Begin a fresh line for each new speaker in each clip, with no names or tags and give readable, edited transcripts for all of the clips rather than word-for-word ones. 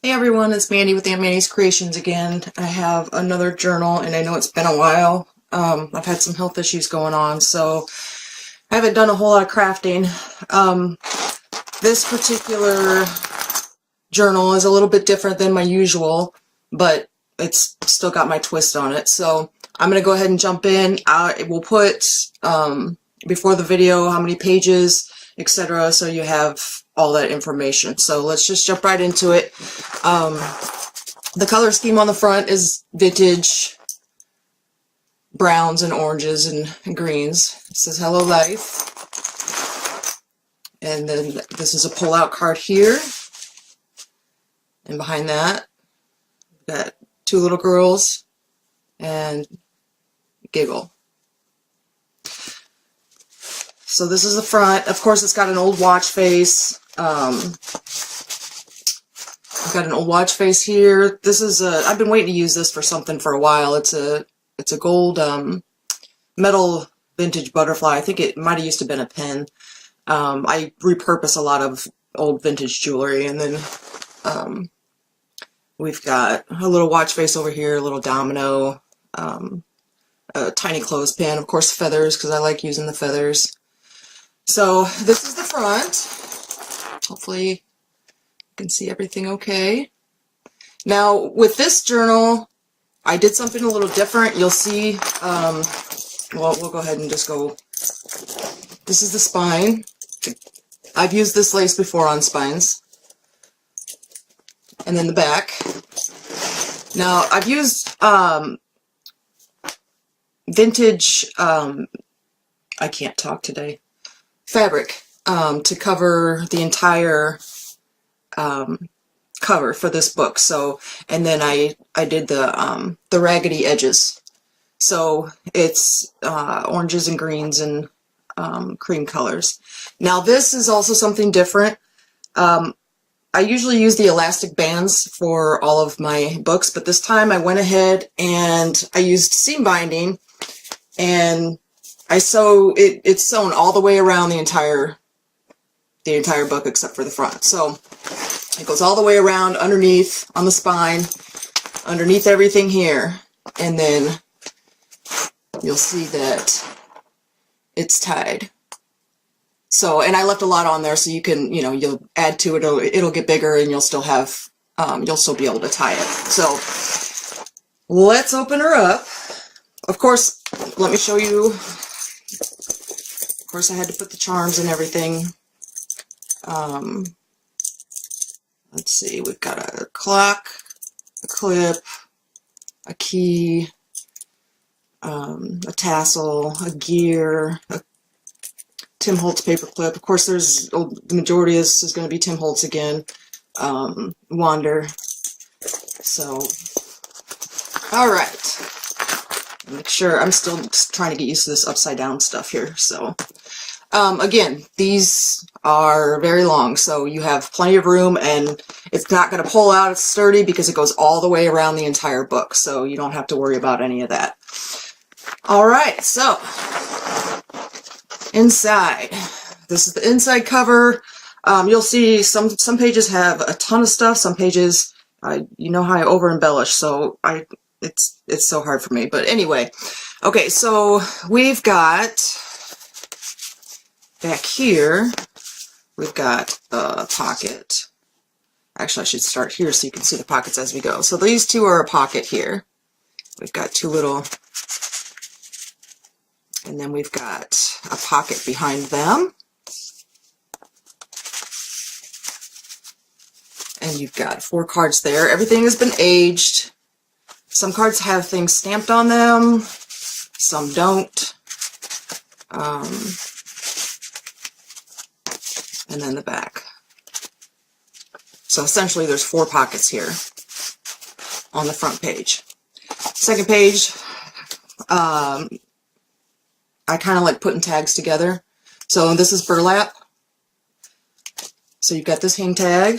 Hey everyone, it's Mandy with Aunt Manny's Creations again. I have another journal and I know it's been a while. I've had some health issues going on, so I haven't done a whole lot of crafting. This particular journal is a little bit different than my usual, but it's still got my twist on it. So I'm going to go ahead and jump in. I will put before the video how many pages, etc., so you have all that information. So let's just jump right into it. The color scheme on the front is vintage browns and oranges and greens. It says Hello Life. And then this is a pull-out card here. And behind that, we've got two little girls and Giggle. So this is the front. Of course, it's got an old watch face. I've got an old watch face here. This is I've been waiting to use this for something for a while. It's a gold metal vintage butterfly. I think it might have used to have been a pin. I repurpose a lot of old vintage jewelry, and then we've got a little watch face over here, a little domino, a tiny clothespin, of course feathers, because I like using the feathers. So this is the front. Hopefully you can see everything okay. Now with this journal, I did something a little different. You'll see, well, we'll go ahead and just go. This is the spine. I've used this lace before on spines. And then the back. Now I've used vintage, I can't talk today, fabric to cover the entire cover for this book. So, and then I did the raggedy edges. So it's oranges and greens and cream colors. Now this is also something different. I usually use the elastic bands for all of my books, but this time I went ahead and I used seam binding, and I sew it. It's sewn all the way around the entire book except for the front. So it goes all the way around, underneath, on the spine, underneath everything here, and then you'll see that it's tied. So, and I left a lot on there, so you can, you'll add to it. It'll get bigger, and you'll still have, you'll still be able to tie it. So let's open her up. Of course, let me show you. Of course, I had to put the charms and everything. Let's see, we've got a clock, a clip, a key, a tassel, a gear, a Tim Holtz paper clip. Of course, there's the majority of this is going to be Tim Holtz again. Wander. So, all right. Make sure I'm still trying to get used to this upside down stuff here. So, again, these are very long, so you have plenty of room, and it's not going to pull out. It's sturdy because it goes all the way around the entire book, so you don't have to worry about any of that. All right, so inside. This is the inside cover. You'll see some pages have a ton of stuff. Some pages, you know how I over embellish, so it's so hard for me. But anyway, okay, so we've got back here, we've got a pocket. Actually, I should start here so you can see the pockets as we go. So these two are a pocket here. We've got two little, and then we've got a pocket behind them. And you've got 4 cards there. Everything has been aged. Some cards have things stamped on them. Some don't. And then the back. So essentially there's 4 pockets here on the front page. Second page, I kind of like putting tags together. So this is burlap. So you've got this hang tag.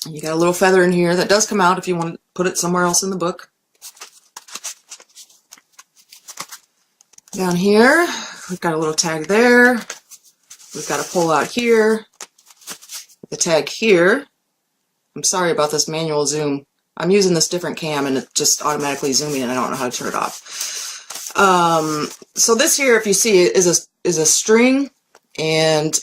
You got a little feather in here that does come out if you want to put it somewhere else in the book. Down here, we've got a little tag there. We've got a pull out here, the tag here, I'm sorry about this manual zoom. I'm using this different cam and it's just automatically zooming and I don't know how to turn it off. So this here, if you see it, is a string, and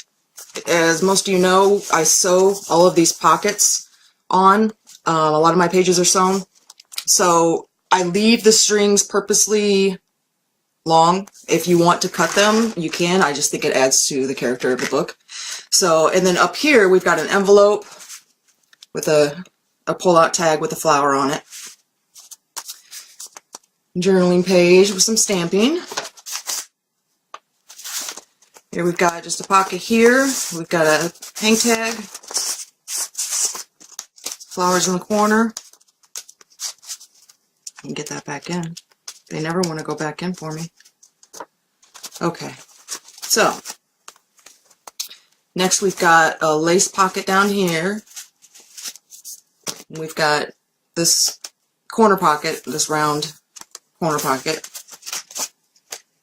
as most of you know, I sew all of these pockets on. A lot of my pages are sewn. So I leave the strings purposely long. If you want to cut them, you can. I just think it adds to the character of the book. So, and then up here, we've got an envelope with a pull-out tag with a flower on it. Journaling page with some stamping. Here we've got just a pocket here. We've got a hang tag. Flowers in the corner. You can get that back in. They never want to go back in for me. Okay, so next we've got a lace pocket down here. We've got this corner pocket, this round corner pocket.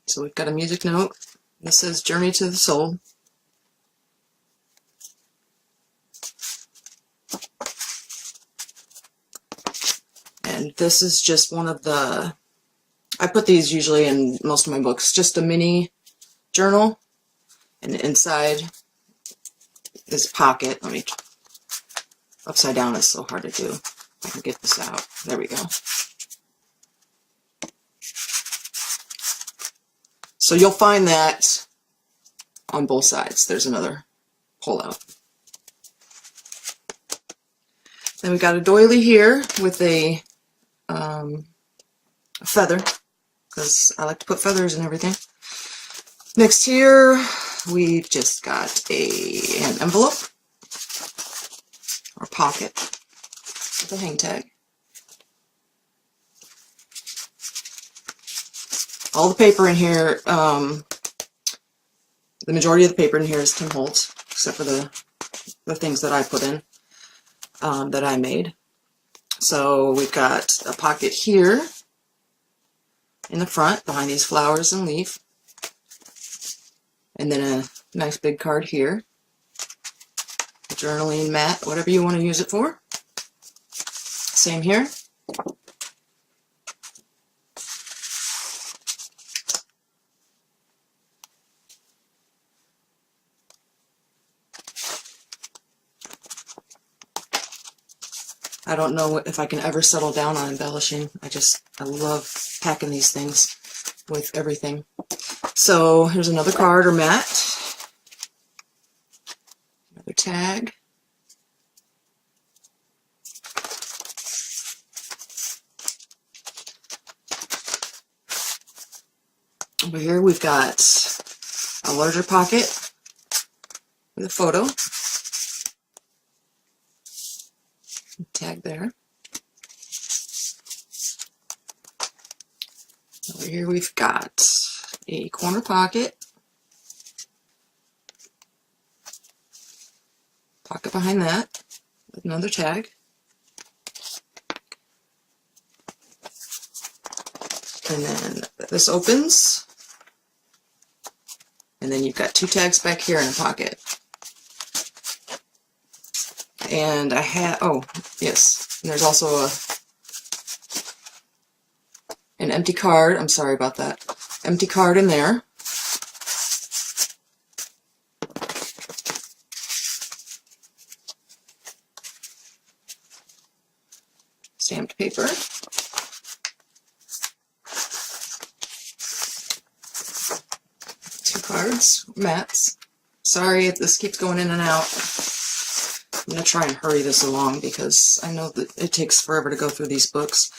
So we've got a music note. This says Journey to the Soul. And this is just one of the, I put these usually in most of my books, just a mini journal. And inside this pocket, let me, upside down is so hard to do. I can get this out. There we go. So you'll find that on both sides. There's another pull out. Then we got a doily here with a feather, because I like to put feathers in everything. Next here, we've just got an envelope or pocket with a hang tag. All the paper in here, the majority of the paper in here is Tim Holtz, except for the things that I put in, that I made. So we've got a pocket here in the front behind these flowers and leaf. And then a nice big card here. A journaling mat, whatever you want to use it for. Same here. I don't know if I can ever settle down on embellishing. I love packing these things with everything. So here's another card or mat. Another tag. Over here we've got a larger pocket with a photo. Tag there. Over here we've got a corner pocket. Pocket behind that with another tag. And then this opens. And then you've got two tags back here in a pocket. And I have, oh, yes, and there's also an empty card. I'm sorry about that. Empty card in there. Stamped paper. Two cards, mats. Sorry if this keeps going in and out. I'm going to try and hurry this along because I know that it takes forever to go through these books.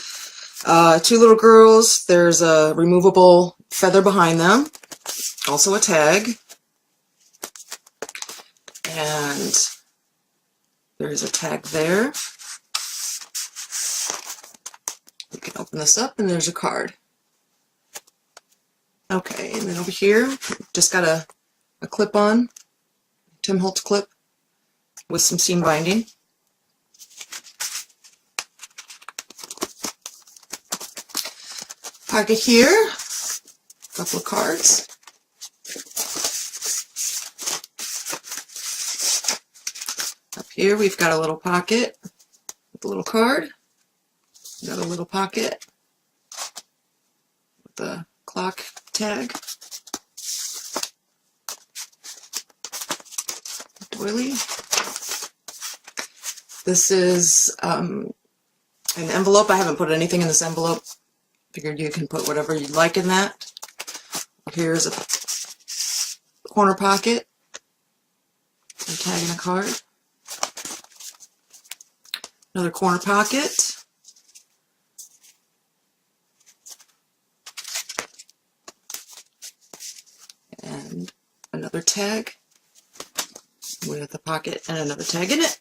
Two little girls. There's a removable feather behind them. Also a tag. And there's a tag there. You can open this up and there's a card. Okay, and then over here, just got a clip-on, Tim Holtz clip with some seam binding. Pocket here, a couple of cards. Up here we've got a little pocket the little card. Got a little pocket with the clock tag. Doily. This is an envelope. I haven't put anything in this envelope. Figured you can put whatever you'd like in that. Here's a corner pocket. I'm tagging a card. Another corner pocket. And another tag with a pocket and another tag in it.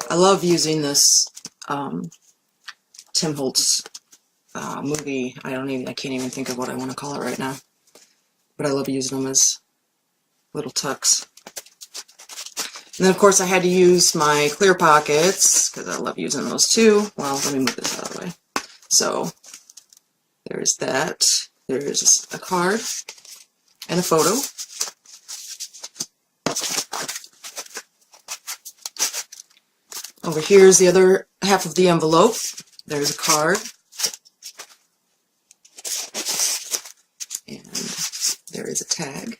I love using this Tim Holtz movie. I can't even think of what I want to call it right now. But I love using them as little tucks. And then of course I had to use my clear pockets because I love using those too. Well, let me move this out of the way. So there's that. There's a card and a photo. Over here is the other half of the envelope. There's a card. And there is a tag.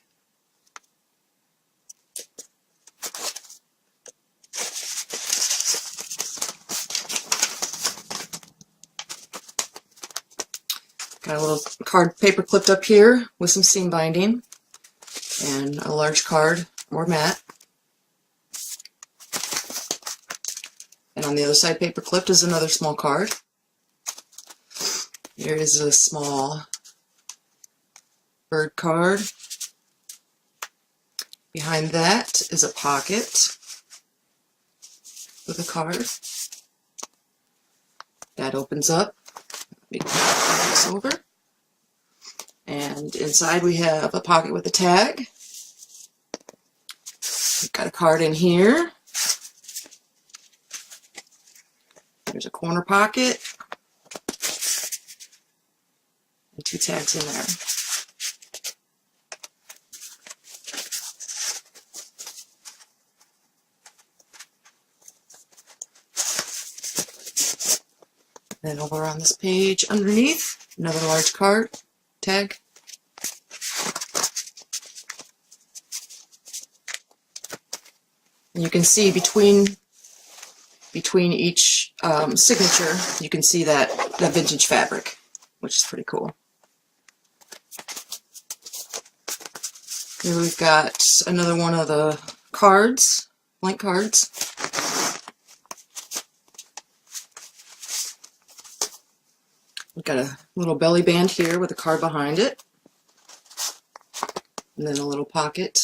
Got a little card paper clipped up here with some seam binding and a large card or mat. And on the other side, paper clipped, is another small card. Here is a small bird card. Behind that is a pocket with a card. That opens up. Let me turn this over. And inside we have a pocket with a tag. We've got a card in here. There's a corner pocket. And two tags in there. Then over on this page underneath, another large card, tag. And you can see between each signature, you can see that vintage fabric, which is pretty cool. Here we've got another one of the cards, blank cards. We've got a little belly band here with a card behind it. And then a little pocket.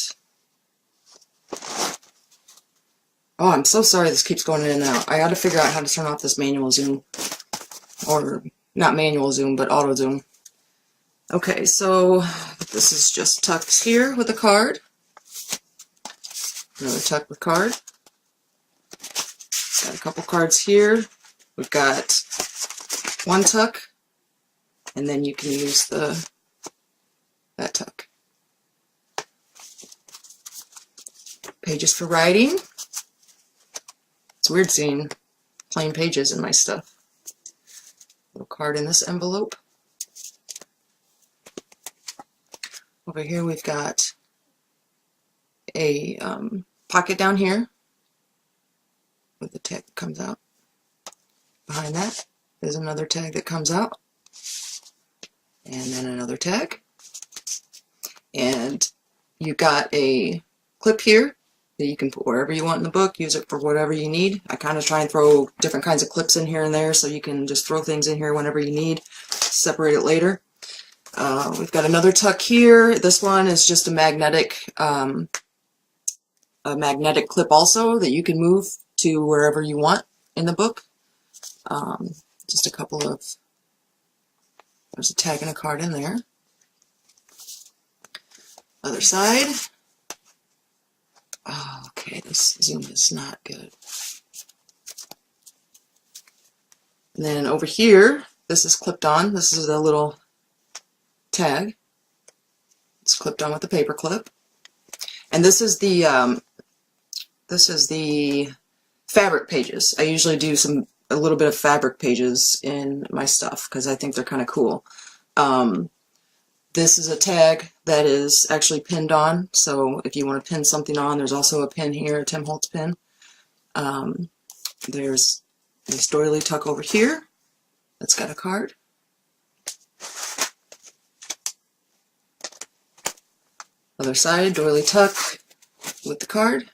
Oh, I'm so sorry this keeps going in and out. I got to figure out how to turn off this manual zoom. Or, not manual zoom, but auto zoom. Okay, so this is just tucks here with a card. Another tuck with card. Got a couple cards here. We've got one tuck. And then you can use that tuck. Pages for writing. It's weird seeing plain pages in my stuff. Little card in this envelope. Over here we've got a pocket down here with the tag that comes out. Behind that is another tag that comes out. And then another tag. And you've got a clip here that you can put wherever you want in the book, use it for whatever you need. I kind of try and throw different kinds of clips in here and there so you can just throw things in here whenever you need, separate it later. We've got another tuck here. This one is just a magnetic clip also that you can move to wherever you want in the book. Just a couple of, there's a tag and a card in there. Other side. Oh, okay, this zoom is not good. And then over here, this is clipped on. This is a little tag. It's clipped on with a paper clip. And this is the fabric pages. I usually do a little bit of fabric pages in my stuff because I think they're kind of cool. This is a tag that is actually pinned on, so if you want to pin something on, there's also a pin here, a Tim Holtz pin. There's this doily tuck over here that's got a card. Other side, doily tuck with the card.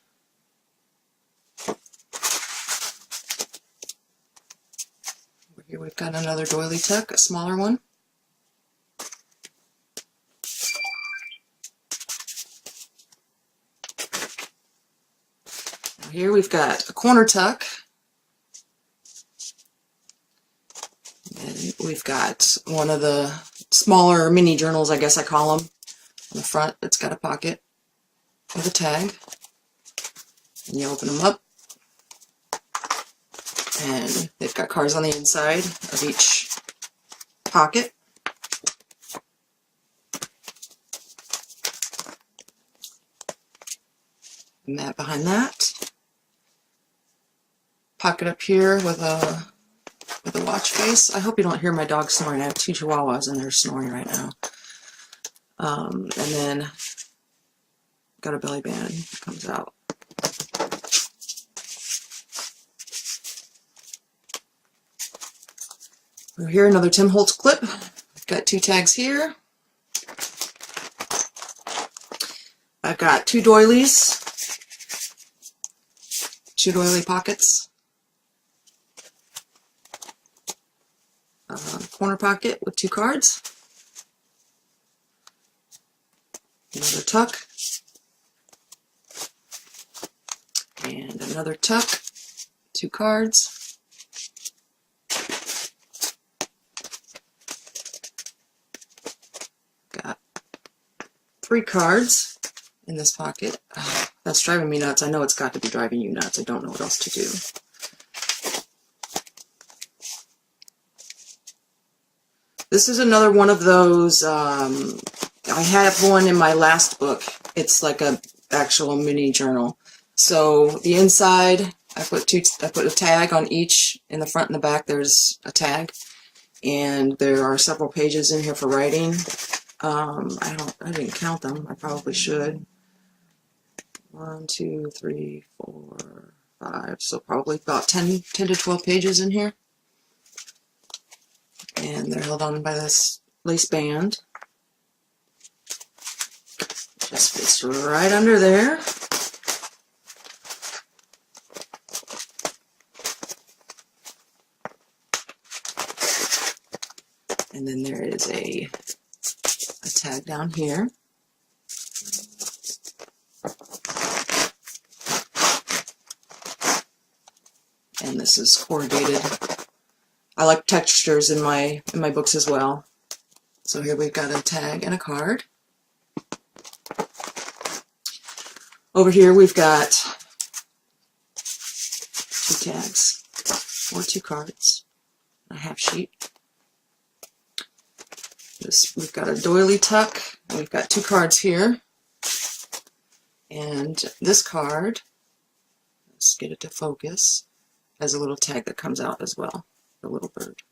Over here we've got another doily tuck, a smaller one. Here we've got a corner tuck, and we've got one of the smaller mini journals, I guess I call them. On the front, it's got a pocket with a tag, and you open them up, and they've got cards on the inside of each pocket. And that behind that. Pocket up here with a watch face. I hope you don't hear my dog snoring. I have 2 chihuahuas and they're snoring right now. And then got a belly band that comes out. Over here, another Tim Holtz clip. I've got 2 tags here. I've got 2 doilies, 2 doily pockets. Corner pocket with 2 cards. Another tuck. And another tuck. 2 cards. Got 3 cards in this pocket. That's driving me nuts. I know it's got to be driving you nuts. I don't know what else to do. This is another one of those, I have one in my last book. It's like a actual mini journal. So the inside, I put a tag on each. In the front and the back there's a tag. And there are several pages in here for writing. I didn't count them. I probably should. 1, 2, 3, 4, 5. So probably about 10 to 12 pages in here. And they're held on by this lace band. Just fits right under there. And then there is a tag down here. And this is corrugated. I like textures in my books as well. So here we've got a tag and a card. Over here we've got 2 tags or 2 cards, a half sheet. We've got a doily tuck, and we've got 2 cards here. And this card, let's get it to focus, has a little tag that comes out as well. The little bird.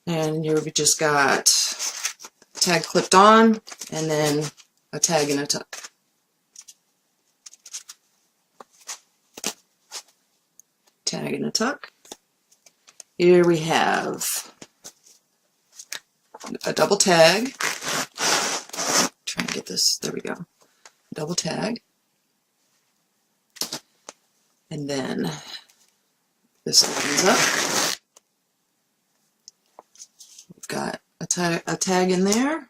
And here we just got a tag clipped on and then a tag and a tuck. Tag and a tuck. Here we have a double tag. Try and get this, there we go. Double tag. And then this opens up. We've got a tag in there.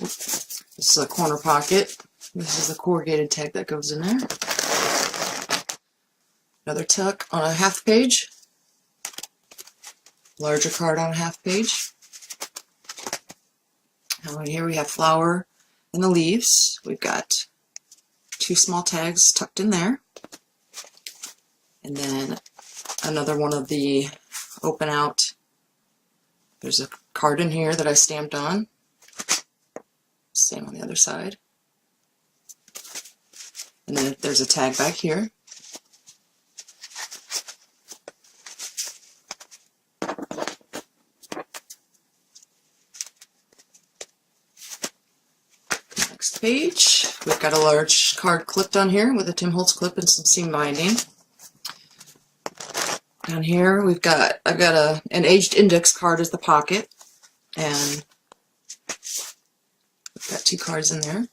This is a corner pocket. This is the corrugated tag that goes in there. Another tuck on a half page. Larger card on a half page. And right here we have flower and the leaves. We've got 2 small tags tucked in there. And then another one of the open out. There's a card in here that I stamped on. Same on the other side. And then there's a tag back here. Next page, we've got a large card clipped on here with a Tim Holtz clip and some seam binding. Down here I've got an aged index card as the pocket, and we've got 2 cards in there.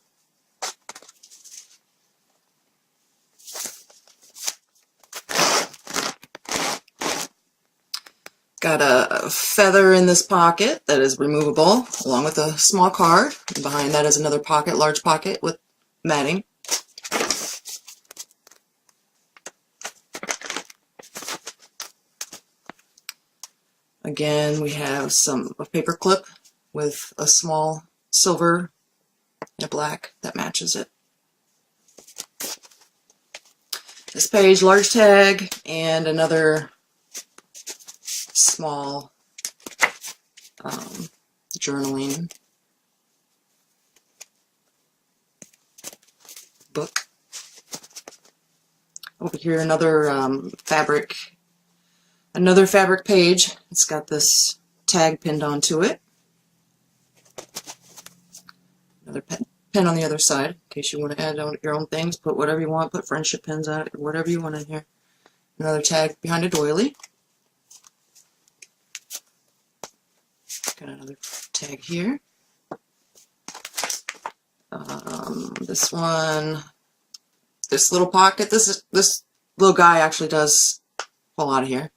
Got a feather in this pocket that is removable, along with a small card. And behind that is another pocket, large pocket with matting. Again, we have a paper clip with a small silver and a black that matches it. This page, large tag, and another small journaling book. Over here, another fabric page. It's got this tag pinned onto it. Another pen on the other side, in case you want to add your own things. Put whatever you want. Put friendship pins on it, whatever you want in here. Another tag behind a doily. Got another tag here. This one, this little pocket. This little guy actually does pull out of here.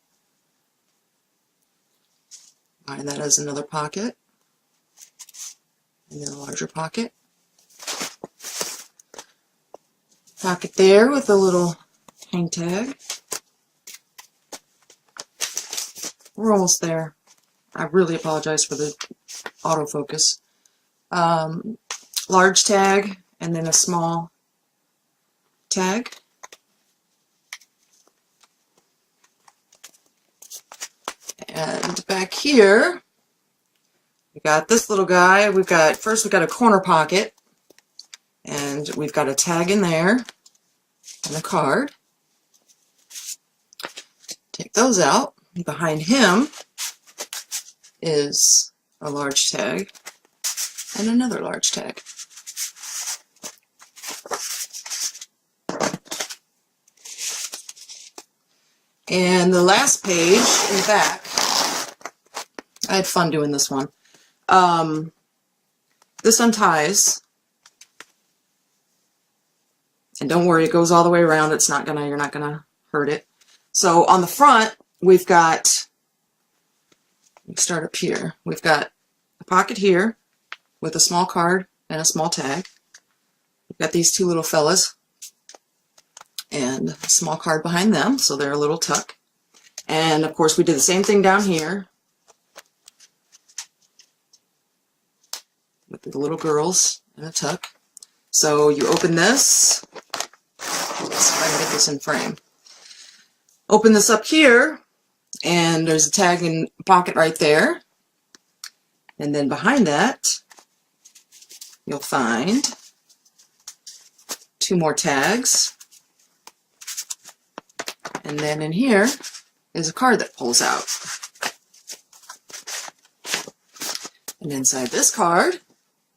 Behind that is another pocket, and then a larger pocket. Pocket there with a little hang tag. We're almost there. I really apologize for the autofocus. Large tag, and then a small tag. And back here, we got this little guy. First we've got a corner pocket, and we've got a tag in there, and a card. Take those out. Behind him is a large tag and another large tag. And the last page in the back, I had fun doing this one. This unties, and don't worry, it goes all the way around. You're not gonna hurt it. So on the front, we've got, let's start up here. We've got a pocket here with a small card and a small tag. We've got these 2 little fellas and a small card behind them, so they're a little tuck. And of course we did the same thing down here with the little girls and a tuck. So you open this. Let's see if I can get this in frame. Open this up here, and there's a tag and pocket right there. And then behind that, you'll find 2 more tags. And then in here is a card that pulls out. And inside this card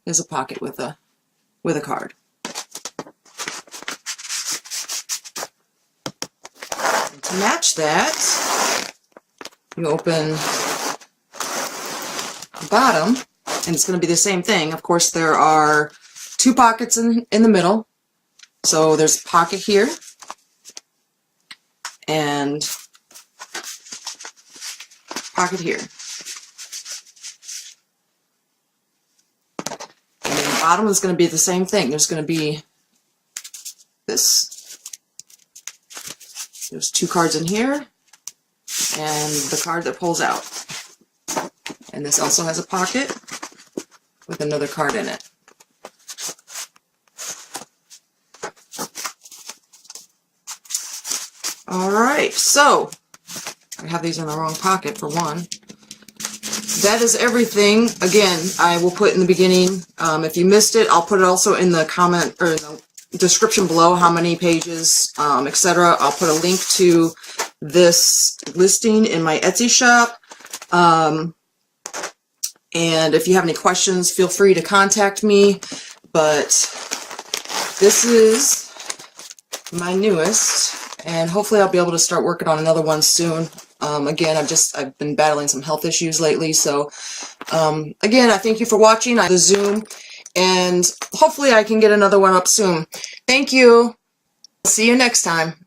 is a pocket with a card. And to match that, you open the bottom, and it's going to be the same thing. Of course, there are 2 pockets in the middle. So there's a pocket here and pocket here. And then bottom is going to be the same thing. There's going to be this. There's 2 cards in here, and the card that pulls out. And this also has a pocket with another card in it. Alright, so I have these in the wrong pocket for one. That is everything. Again, I will put in the beginning. If you missed it, I'll put it also in the comment or in the description below how many pages, etc. I'll put a link to this listing in my Etsy shop. And if you have any questions, feel free to contact me. But this is my newest, and hopefully I'll be able to start working on another one soon. Again, I've been battling some health issues lately, so again, I thank you for watching the Zoom, and hopefully I can get another one up soon. Thank you. See you next time.